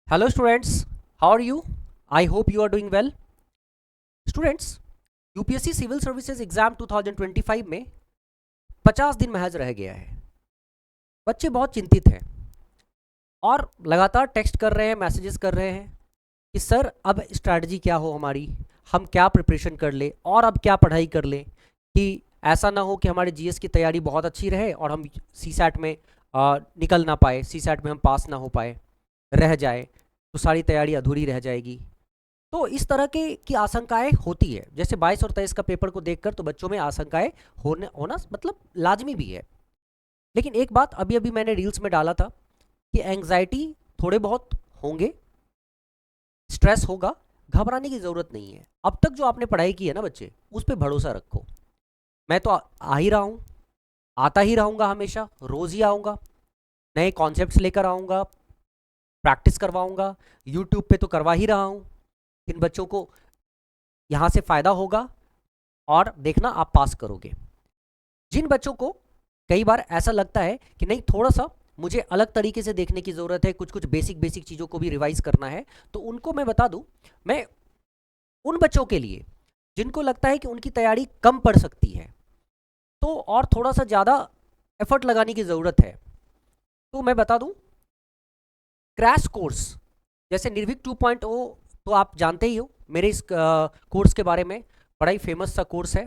Hello students, how are you? I hope you are doing well. Students, UPSC civil services exam 2025 में 50 दिन महज रह गया है। बच्चे बहुत चिंतित हैं और लगातार टेक्स्ट कर रहे हैं, मैसेजेस कर रहे हैं कि सर अब स्ट्रैटेजी क्या हो हमारी, हम क्या प्रिपरेशन कर ले और अब क्या पढ़ाई कर लें कि ऐसा ना हो कि हमारे जीएस की तैयारी बहुत अच्छी रहे और हम सीसैट में निकल ना पाए, सीसैट में हम पास ना हो पाए, रह जाए तो सारी तैयारी अधूरी रह जाएगी। तो इस तरह के की आशंकाएं होती है। जैसे 22 और 23 का पेपर को देखकर तो बच्चों में आशंकाएं होना मतलब लाजमी भी है। लेकिन एक बात अभी अभी मैंने रील्स में डाला था कि एंग्जाइटी थोड़े बहुत होंगे, स्ट्रेस होगा, घबराने की ज़रूरत नहीं है। अब तक जो आपने पढ़ाई की है ना बच्चे, उस पर भरोसा रखो। मैं तो आ ही रहा हूँ, आता ही रहूँगा, हमेशा रोज़ ही आऊँगा, नए कॉन्सेप्ट्स लेकर आऊँगा, प्रैक्टिस करवाऊँगा, यूट्यूब पे तो करवा ही रहा हूँ। इन बच्चों को यहाँ से फ़ायदा होगा और देखना आप पास करोगे। जिन बच्चों को कई बार ऐसा लगता है कि नहीं, थोड़ा सा मुझे अलग तरीके से देखने की ज़रूरत है, कुछ कुछ बेसिक चीज़ों को भी रिवाइज करना है, तो उनको मैं बता दूं, मैं उन बच्चों के लिए जिनको लगता है कि उनकी तैयारी कम पड़ सकती है तो और थोड़ा सा ज़्यादा एफर्ट लगाने की ज़रूरत है, तो मैं बता दूं क्रैश कोर्स जैसे निर्भीक 2.0 तो आप जानते ही हो मेरे इस कोर्स के बारे में। बड़ा ही फेमस सा कोर्स है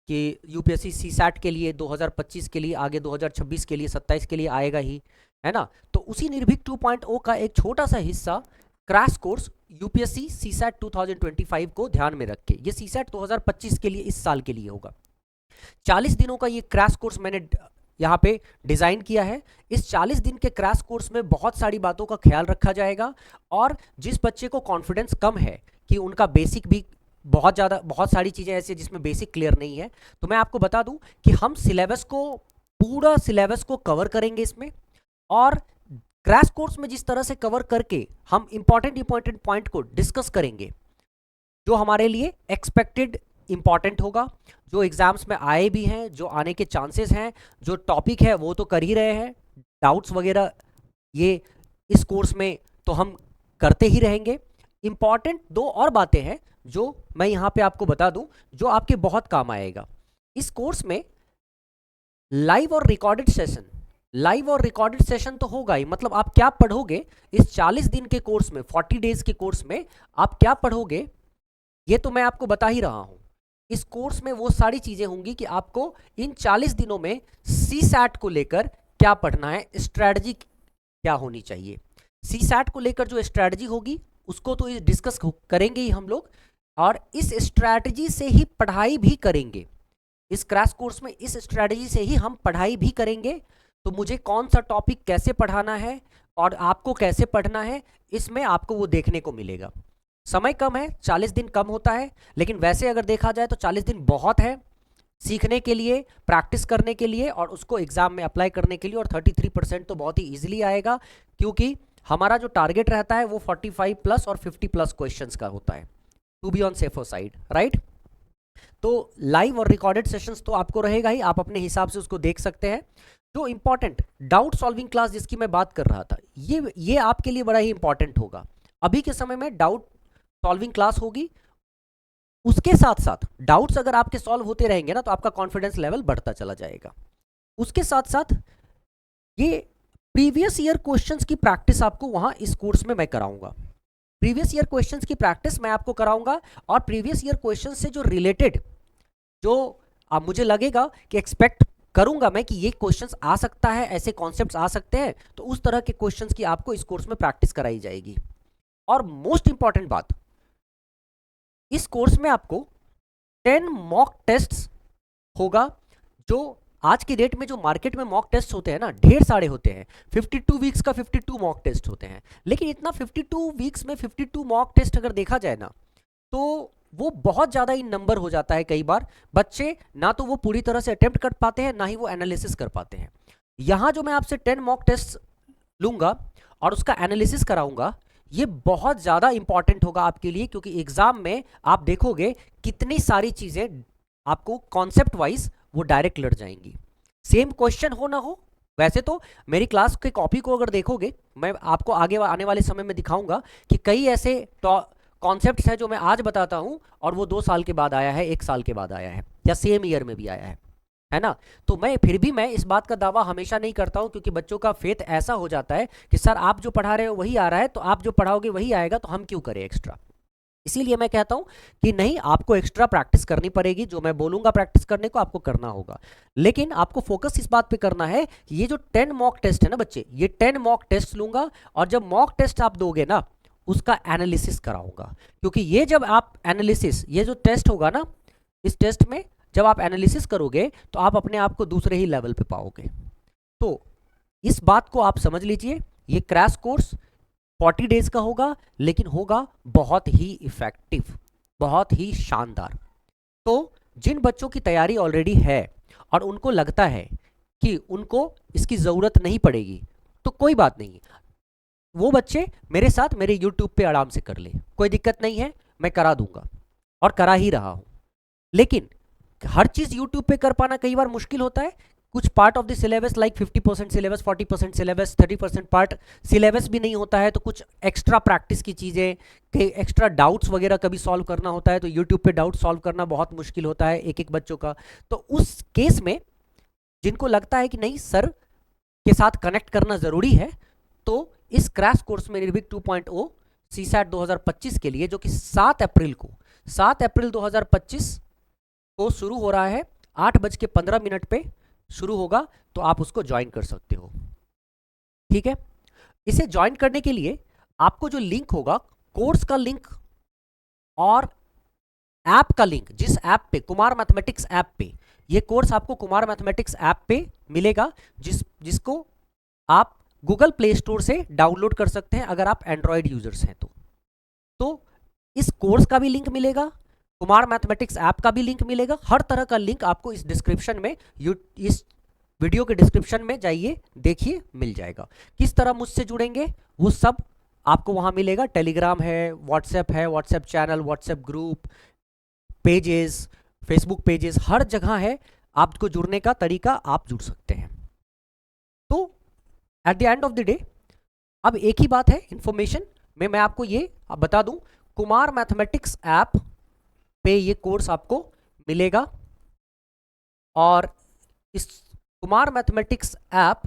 कि यूपीएससी सीसैट के लिए 2025 के लिए, आगे 2026 के लिए, 27 के लिए आएगा ही, है ना। तो उसी निर्भीक 2.0 का एक छोटा सा हिस्सा क्रैश कोर्स यूपीएससी सीसैट 2025 को ध्यान में रख के, ये सीसैट 2025 के लिए इस साल के लिए होगा। 40 दिनों का ये क्रैश कोर्स मैंने यहाँ पे डिज़ाइन किया है। इस 40 दिन के क्रैश कोर्स में बहुत सारी बातों का ख्याल रखा जाएगा और जिस बच्चे को कॉन्फिडेंस कम है कि उनका बेसिक भी बहुत सारी चीज़ें ऐसी जिसमें बेसिक क्लियर नहीं है, तो मैं आपको बता दूं कि हम पूरा सिलेबस को कवर करेंगे इसमें। और क्रैश कोर्स में जिस तरह से कवर करके हम इंपॉर्टेंट पॉइंट को डिस्कस करेंगे जो हमारे लिए एक्सपेक्टेड इंपॉर्टेंट होगा, जो एग्जाम्स में आए भी हैं, जो आने के चांसेस हैं, जो टॉपिक है वो तो कर ही रहे हैं, डाउट्स वगैरह ये इस कोर्स में तो हम करते ही रहेंगे। इंपॉर्टेंट दो और बातें हैं जो मैं यहाँ पे आपको बता दूं जो आपके बहुत काम आएगा। इस कोर्स में लाइव और रिकॉर्डेड सेशन तो होगा ही, मतलब आप क्या पढ़ोगे इस 40 दिन के कोर्स में, 40 डेज के कोर्स में आप क्या पढ़ोगे ये तो मैं आपको बता ही रहा हूं। इस कोर्स में वो सारी चीजें होंगी कि आपको इन 40 दिनों में सीसैट को लेकर क्या पढ़ना है, स्ट्रैटेजी क्या होनी चाहिए। सीसैट को लेकर जो स्ट्रैटेजी होगी उसको तो डिस्कस करेंगे ही हम लोग, और इस स्ट्रैटेजी से ही पढ़ाई भी करेंगे। इस क्रैश कोर्स में इस स्ट्रैटेजी से ही हम पढ़ाई भी करेंगे। तो मुझे कौन सा टॉपिक कैसे पढ़ाना है और आपको कैसे पढ़ना है, इसमें आपको वो देखने को मिलेगा। समय कम है, 40 दिन कम होता है, लेकिन वैसे अगर देखा जाए तो 40 दिन बहुत है सीखने के लिए, प्रैक्टिस करने के लिए और उसको एग्जाम में अप्लाई करने के लिए। और 33% तो बहुत ही इजीली आएगा क्योंकि हमारा जो टारगेट रहता है वो 45 प्लस और 50 प्लस क्वेश्चंस का होता है, to be on safer side, right. तो लाइव और रिकॉर्डेड सेशंस तो आपको रहेगा ही, आप अपने हिसाब से उसको देख सकते हैं। जो इंपॉर्टेंट डाउट सॉल्विंग क्लास जिसकी मैं बात कर रहा था, ये आपके लिए बड़ा ही इंपॉर्टेंट होगा। अभी के समय में डाउट सॉल्विंग क्लास होगी, उसके साथ साथ डाउट्स अगर आपके सॉल्व होते रहेंगे ना तो आपका कॉन्फिडेंस लेवल बढ़ता चला जाएगा। उसके साथ साथ ये प्रीवियस ईयर क्वेश्चंस की प्रैक्टिस आपको वहां इस कोर्स में मैं कराऊंगा। प्रीवियस ईयर क्वेश्चंस की प्रैक्टिस मैं आपको कराऊंगा और प्रीवियस ईयर क्वेश्चंस से जो रिलेटेड, जो अब मुझे लगेगा कि एक्सपेक्ट करूंगा मैं कि ये क्वेश्चंस आ सकता है, ऐसे कॉन्सेप्ट्स आ सकते हैं, तो उस तरह के क्वेश्चंस की आपको इस कोर्स में प्रैक्टिस कराई जाएगी। और मोस्ट इंपॉर्टेंट बात, इस कोर्स में आपको 10 मॉक टेस्ट्स होगा। जो आज की डेट में जो मार्केट में मॉक टेस्ट होते हैं ना, ढेर सारे होते हैं, 52 वीक्स का 52 मॉक टेस्ट होते हैं, लेकिन इतना 52 वीक्स में 52 मॉक टेस्ट अगर देखा जाए ना तो वो बहुत ज़्यादा ही नंबर हो जाता है। कई बार बच्चे ना तो वो पूरी तरह से अटेम्प्ट कर पाते हैं, ना ही वो एनालिसिस कर पाते हैं। यहाँ जो मैं आपसे 10 मॉक टेस्ट लूँगा और उसका एनालिसिस कराऊंगा, ये बहुत ज़्यादा इंपॉर्टेंट होगा आपके लिए, क्योंकि एग्जाम में आप देखोगे कितनी सारी चीज़ें आपको कॉन्सेप्ट वाइज वो डायरेक्ट लड़ जाएंगी। सेम क्वेश्चन हो ना हो, वैसे तो मेरी क्लास के कॉपी को अगर देखोगे, मैं आपको आगे आने वाले समय में दिखाऊंगा कि कई ऐसे कॉन्सेप्ट्स हैं जो मैं आज बताता हूं और वो 2 साल के बाद आया है, 1 साल के बाद आया है, या सेम ईयर में भी आया है ना। तो मैं फिर भी मैं इस बात का दावा हमेशा नहीं करता हूं, क्योंकि बच्चों का फेथ ऐसा हो जाता है कि सर आप जो पढ़ा रहे हो वही आ रहा है, तो आप जो पढ़ाओगे वही आएगा, तो हम क्यों करें एक्स्ट्रा। इसीलिए मैं कहता हूं कि नहीं, आपको एक्स्ट्रा प्रैक्टिस करनी पड़ेगी, जो मैं बोलूंगा प्रैक्टिस करने को आपको करना होगा। लेकिन आपको फोकस इस बात पे करना है कि ये जो 10 मॉक टेस्ट है ना बच्चे, ये 10 मॉक टेस्ट लूंगा, और जब मॉक टेस्ट आप दोगे ना उसका एनालिसिस कराऊंगा। क्योंकि ये जब आप एनालिसिस, ये जो टेस्ट होगा ना, इस टेस्ट में जब आप एनालिसिस करोगे तो आप अपने आप को दूसरे ही लेवल पे पाओगे। तो इस बात को आप समझ लीजिए, ये क्रैश कोर्स 40 डेज का होगा, लेकिन होगा बहुत ही इफेक्टिव, बहुत ही शानदार। तो जिन बच्चों की तैयारी ऑलरेडी है और उनको लगता है कि उनको इसकी ज़रूरत नहीं पड़ेगी, तो कोई बात नहीं, वो बच्चे मेरे साथ मेरे YouTube पे आराम से कर ले, कोई दिक्कत नहीं है, मैं करा दूंगा और करा ही रहा हूँ। लेकिन हर चीज़ YouTube पे कर पाना कई बार मुश्किल होता है। कुछ part of the syllabus like 50% syllabus, 40% syllabus, 30% part syllabus भी नहीं होता है, तो कुछ एक्स्ट्रा प्रैक्टिस की चीज़ें, एक्स्ट्रा डाउट्स वगैरह कभी सॉल्व करना होता है, तो यूट्यूब पे डाउट सॉल्व करना बहुत मुश्किल होता है एक एक बच्चों का। तो उस केस में जिनको लगता है कि नहीं सर के साथ कनेक्ट करना ज़रूरी है, तो इस क्रैश कोर्स में निर्भीक 2.0 CSAT 2025 के लिए, जो कि 7 अप्रैल 2025 को शुरू हो रहा है, 8:15 पे शुरू होगा, तो आप उसको ज्वाइन कर सकते हो। ठीक है, इसे ज्वाइन करने के लिए आपको जो लिंक होगा, कोर्स का लिंक और ऐप का लिंक, जिस ऐप पे, कुमार मैथमेटिक्स ऐप पे, ये कोर्स आपको कुमार मैथमेटिक्स ऐप पे मिलेगा, जिसको आप गूगल प्ले स्टोर से डाउनलोड कर सकते हैं अगर आप एंड्रॉयड यूजर्स हैं तो इस कोर्स का भी लिंक मिलेगा, कुमार मैथमेटिक्स ऐप का भी लिंक मिलेगा, हर तरह का लिंक आपको इस डिस्क्रिप्शन में, इस वीडियो के डिस्क्रिप्शन में जाइए, देखिए, मिल जाएगा। किस तरह मुझसे जुड़ेंगे वो सब आपको वहां मिलेगा। टेलीग्राम है, WhatsApp channel, WhatsApp group, pages, Facebook pages, हर जगह है आपको जुड़ने का तरीका, आप जुड़ सकते हैं। तो at the end of the day अब एक ही बात है, इंफॉर्मेशन में मैं आपको ये बता दूं, कुमार मैथमेटिक्स ऐप पे ये कोर्स आपको मिलेगा, और इस कुमार मैथमेटिक्स ऐप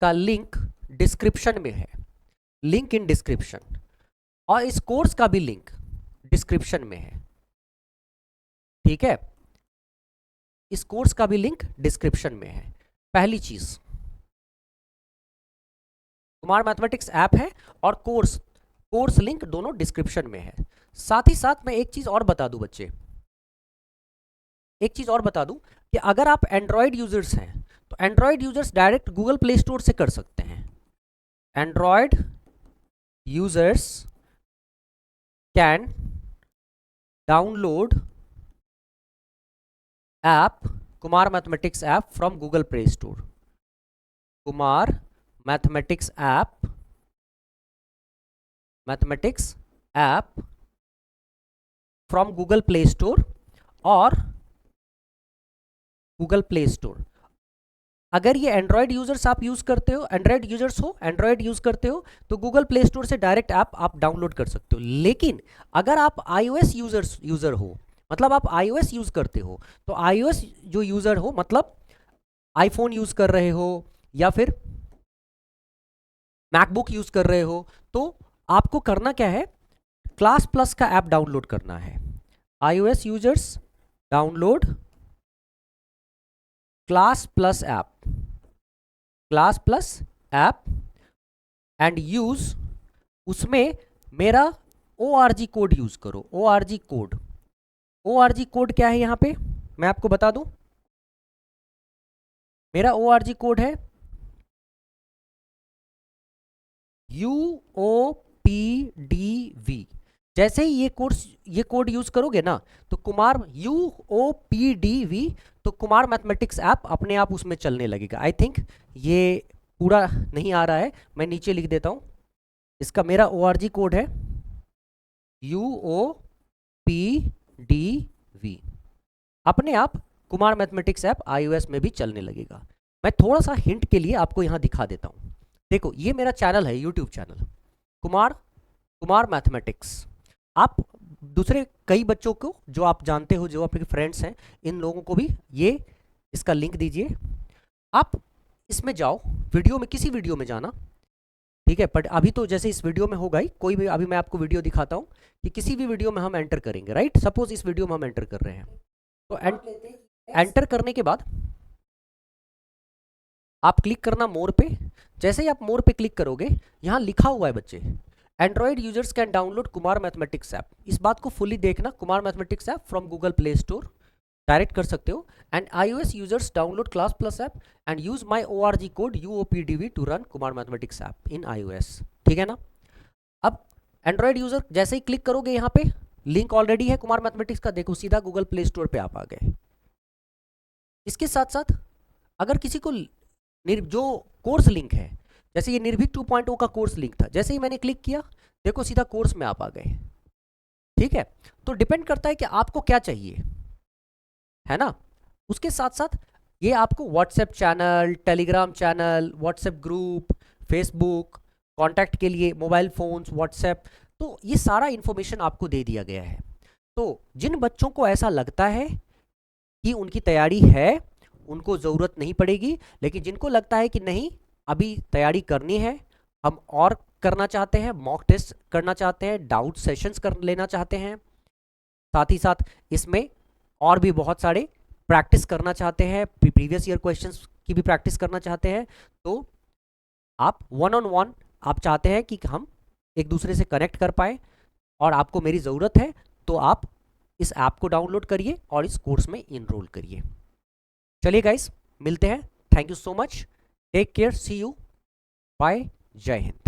का लिंक डिस्क्रिप्शन में है, लिंक इन डिस्क्रिप्शन, और इस कोर्स का भी लिंक डिस्क्रिप्शन में है। ठीक है, इस कोर्स का भी लिंक डिस्क्रिप्शन में है। पहली चीज, कुमार मैथमेटिक्स ऐप है और कोर्स लिंक दोनों डिस्क्रिप्शन में है। साथ ही साथ मैं एक चीज और बता दूं बच्चे, एक चीज और बता दूं कि अगर आप एंड्रॉयड यूजर्स हैं तो Android users direct Google Play store से कर सकते हैं। Android users can download app, Kumar mathematics app from Google Play store. Kumar mathematics app from Google Play store, और गूगल प्ले स्टोर, अगर ये एंड्रॉयड यूजर्स आप यूज करते हो, एंड्रॉयड यूज करते हो, तो गूगल प्ले स्टोर से डायरेक्ट ऐप आप डाउनलोड कर सकते हो। लेकिन अगर आप iOS यूजर हो, मतलब आप iOS यूज करते हो, तो iOS जो यूजर हो, मतलब आईफोन यूज कर रहे हो या फिर मैकबुक यूज कर रहे हो, तो आपको करना क्या है, क्लास प्लस का ऐप डाउनलोड करना है। iOS users download Class Plus app and use, उसमें मेरा ORG कोड यूज करो। ORG कोड क्या है, यहां पे मैं आपको बता दूं, मेरा ORG कोड है UOPDV। जैसे ही ये कोड यूज करोगे ना, तो कुमार UOPDV, तो कुमार मैथमेटिक्स ऐप अपने आप उसमें चलने लगेगा। आई थिंक ये पूरा नहीं आ रहा है, मैं नीचे लिख देता हूं, इसका मेरा ORG कोड है UOPDV। अपने आप कुमार मैथमेटिक्स ऐप iOS में भी चलने लगेगा। मैं थोड़ा सा हिंट के लिए आपको यहाँ दिखा देता हूँ। देखो ये मेरा चैनल है, यूट्यूब चैनल कुमार मैथमेटिक्स। आप दूसरे कई बच्चों को जो आप जानते हो, जो आपके फ्रेंड्स हैं, इन लोगों को भी ये इसका लिंक दीजिए। आप इसमें जाओ, वीडियो में, किसी वीडियो में जाना, ठीक है। बट अभी तो जैसे इस वीडियो में होगा ही, कोई भी, अभी मैं आपको वीडियो दिखाता हूँ कि किसी भी वीडियो में हम एंटर करेंगे, राइट। सपोज इस वीडियो में हम एंटर कर रहे हैं, तो एंटर करने के बाद आप क्लिक करना मोर पे। जैसे ही आप मोर पे क्लिक करोगे, यहाँ लिखा हुआ है बच्चे, android users can download Kumar mathematics app. इस बात को फुली देखना, Kumar mathematics app from Google Play Store, direct कर सकते हो। And iOS users download Class Plus app and use my ORG code UOPDV to run Kumar mathematics app in iOS, ठीक है ना। अब एंड्रॉइड यूजर जैसे ही क्लिक करोगे, यहाँ पे लिंक ऑलरेडी है कुमार मैथमेटिक्स का, देखो सीधा गूगल प्ले स्टोर पे आप आ गए। इसके साथ साथ अगर किसी को जो कोर्स लिंक है, जैसे ये निर्भीक 2.0 का कोर्स लिंक था, जैसे ही मैंने क्लिक किया, देखो सीधा कोर्स में आप आ गए, ठीक है। तो डिपेंड करता है कि आपको क्या चाहिए, है ना। उसके साथ साथ ये आपको WhatsApp channel, Telegram channel, WhatsApp group, Facebook, contact के लिए मोबाइल फ़ोन्स, व्हाट्सएप, तो ये सारा इन्फॉर्मेशन आपको दे दिया गया है। तो जिन बच्चों को ऐसा लगता है कि उनकी तैयारी है, उनको ज़रूरत नहीं पड़ेगी, लेकिन जिनको लगता है कि नहीं अभी तैयारी करनी है, हम और करना चाहते हैं, मॉक टेस्ट करना चाहते हैं, डाउट सेशंस कर लेना चाहते हैं, साथ ही साथ इसमें और भी बहुत सारे प्रैक्टिस करना चाहते हैं, प्रीवियस ईयर क्वेश्चंस की भी प्रैक्टिस करना चाहते हैं, तो आप 1-on-1 आप चाहते हैं कि हम एक दूसरे से कनेक्ट कर पाए और आपको मेरी ज़रूरत है, तो आप इस ऐप को डाउनलोड करिए और इस कोर्स में इनरोल करिए। चलिए गाइस, मिलते हैं। Thank you so much, take care, see you, bye, जय हिंद।